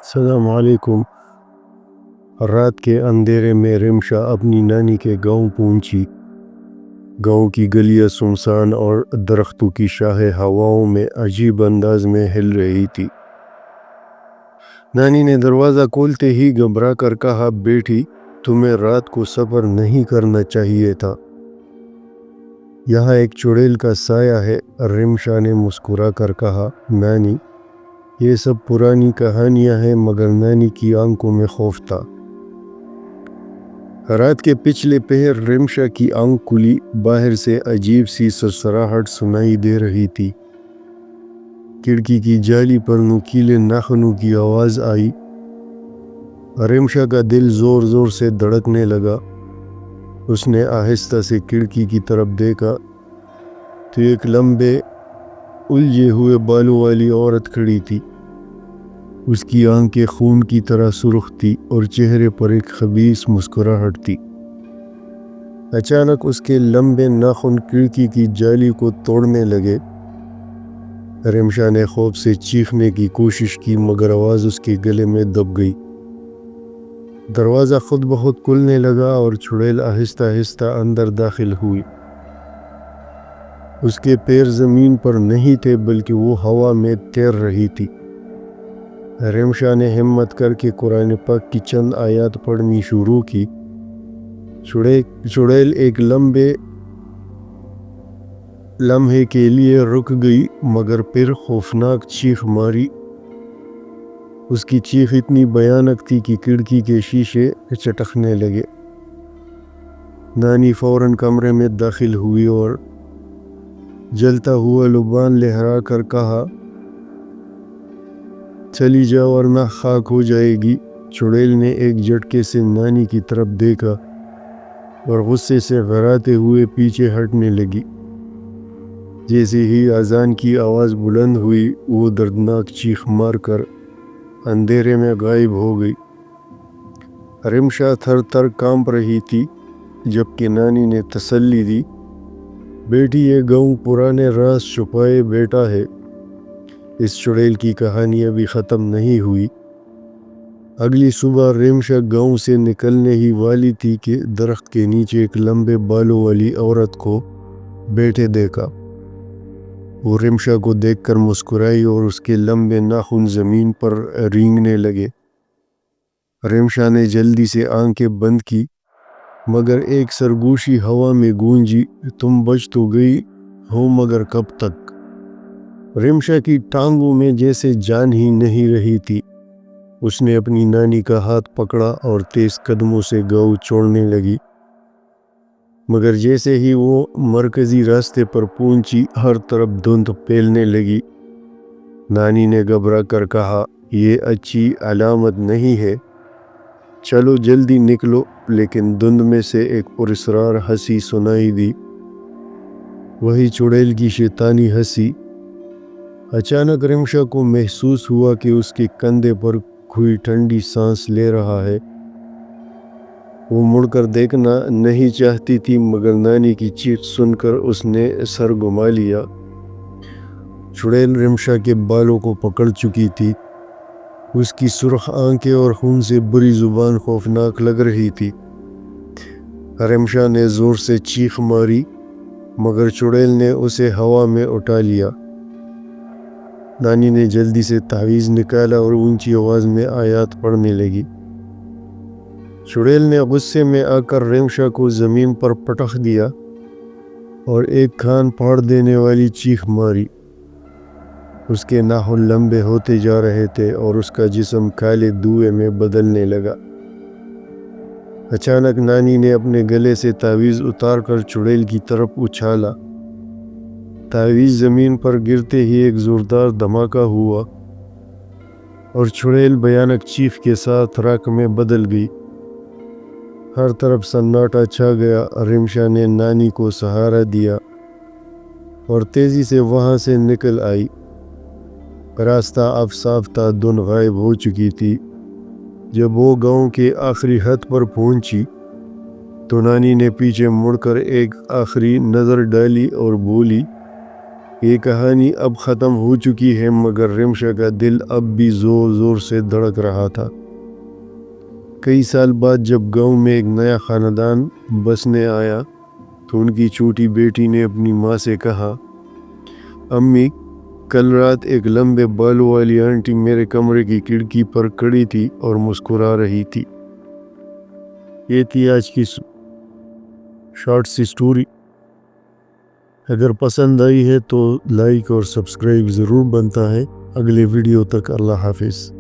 السلام علیکم۔ رات کے اندھیرے میں رمشا اپنی نانی کے گاؤں پہنچی۔ گاؤں کی گلیاں سنسان اور درختوں کی شاخیں ہواؤں میں عجیب انداز میں ہل رہی تھی۔ نانی نے دروازہ کھولتے ہی گھبرا کر کہا، بیٹی تمہیں رات کو سفر نہیں کرنا چاہیے تھا، یہاں ایک چڑیل کا سایہ ہے۔ رمشا نے مسکرا کر کہا، نانی یہ سب پرانی کہانیاں ہیں، مگر نانی کی آنکھوں میں خوف تھا۔ رات کے پچھلے پہر رمشا کی آنکھ کھلی، باہر سے عجیب سی سرسراہٹ سنائی دے رہی تھی۔ کھڑکی کی جالی پر نوکیلے ناخنوں کی آواز آئی۔ رمشا کا دل زور زور سے دھڑکنے لگا۔ اس نے آہستہ سے کھڑکی کی طرف دیکھا تو ایک لمبے الجھے ہوئے بالوں والی عورت کھڑی تھی۔ اس کی آنکھیں خون کی طرح سرخ تھی اور چہرے پر ایک خبیث مسکراہٹ تھی۔ اچانک اس کے لمبے ناخن کھڑکی کی جالی کو توڑنے لگے۔ رمشا نے خوف سے چیخنے کی کوشش کی، مگر آواز اس کے گلے میں دب گئی۔ دروازہ خود بخود کھلنے لگا اور چڑیل آہستہ آہستہ اندر داخل ہوئی۔ اس کے پیر زمین پر نہیں تھے، بلکہ وہ ہوا میں تیر رہی تھی۔ رمشا نے ہمت کر کے قرآن پاک کی چند آیات پڑھنی شروع کی۔ چڑیل ایک لمحے کے لیے رک گئی، مگر پھر خوفناک چیخ ماری۔ اس کی چیخ اتنی بھیانک تھی کہ کھڑکی کے شیشے چٹکنے لگے۔ نانی فوراً کمرے میں داخل ہوئی اور جلتا ہوا لبان لہرا کر کہا، چلی جاؤ ورنہ خاک ہو جائے گی۔ چڑیل نے ایک جھٹکے سے نانی کی طرف دیکھا اور غصے سے غراتے ہوئے پیچھے ہٹنے لگی۔ جیسے ہی اذان کی آواز بلند ہوئی، وہ دردناک چیخ مار کر اندھیرے میں غائب ہو گئی۔ رمشا تھر تھر کانپ رہی تھی، جبکہ نانی نے تسلی دی، بیٹی یہ گاؤں پرانے راز چھپائے بیٹھا ہے، اس چڑیل کی کہانی ابھی ختم نہیں ہوئی۔ اگلی صبح رمشا گاؤں سے نکلنے ہی والی تھی کہ درخت کے نیچے ایک لمبے بالوں والی عورت کو بیٹھے دیکھا۔ وہ رمشا کو دیکھ کر مسکرائی اور اس کے لمبے ناخن زمین پر رینگنے لگے۔ رمشا نے جلدی سے آنکھیں بند کی، مگر ایک سرگوشی ہوا میں گونجی، تم بچ تو گئی ہو، مگر کب تک؟ رمشا کی ٹانگوں میں جیسے جان ہی نہیں رہی تھی۔ اس نے اپنی نانی کا ہاتھ پکڑا اور تیز قدموں سے گاؤں چھوڑنے لگی، مگر جیسے ہی وہ مرکزی راستے پر پہنچی، ہر طرف دھند پھیلنے لگی۔ نانی نے گھبرا کر کہا، یہ اچھی علامت نہیں ہے، چلو جلدی نکلو۔ لیکن دھند میں سے ایک پراسرار ہنسی سنائی دی، وہی چڑیل کی شیطانی ہنسی۔ اچانک رمشا کو محسوس ہوا کہ اس کے کندھے پر کوئی ٹھنڈی سانس لے رہا ہے۔ وہ مڑ کر دیکھنا نہیں چاہتی تھی، مگر نانی کی چیخ سن کر اس نے سر گھما لیا۔ چڑیل رمشا کے بالوں کو پکڑ چکی تھی۔ اس کی سرخ آنکھیں اور خون سے بھری زبان خوفناک لگ رہی تھی۔ رمشا نے زور سے چیخ ماری، مگر چڑیل نے اسے ہوا میں اٹھا لیا۔ نانی نے جلدی سے تعویذ نکالا اور اونچی آواز میں آیات پڑھنے لگی۔ چڑیل نے غصے میں آ کر رمشا کو زمین پر پٹخ دیا اور ایک کان پھاڑ دینے والی چیخ ماری۔ اس کے ناخن لمبے ہوتے جا رہے تھے اور اس کا جسم کالے دھوئے میں بدلنے لگا۔ اچانک نانی نے اپنے گلے سے تعویذ اتار کر چڑیل کی طرف اچھالا۔ تعویذ زمین پر گرتے ہی ایک زوردار دھماکہ ہوا اور چڑیل بھیانک چیخ کے ساتھ راکھ میں بدل گئی۔ ہر طرف سناٹا چھا گیا۔ رمشا نے نانی کو سہارا دیا اور تیزی سے وہاں سے نکل آئی۔ راستہ اب صاف تھا، دھند غائب ہو چکی تھی۔ جب وہ گاؤں کے آخری حد پر پہنچی تو نانی نے پیچھے مڑ کر ایک آخری نظر ڈالی اور بولی، یہ کہانی اب ختم ہو چکی ہے، مگر رمشا کا دل اب بھی زور زور سے دھڑک رہا تھا۔ کئی سال بعد جب گاؤں میں ایک نیا خاندان بسنے آیا تو ان کی چھوٹی بیٹی نے اپنی ماں سے کہا، امی، کل رات ایک لمبے بالوں والی آنٹی میرے کمرے کی کھڑکی پر کھڑی تھی اور مسکرا رہی تھی۔ یہ تھی آج کی شارٹ سی سٹوری۔ اگر پسند آئی ہے تو لائک اور سبسکرائب ضرور بنتا ہے۔ اگلے ویڈیو تک اللہ حافظ۔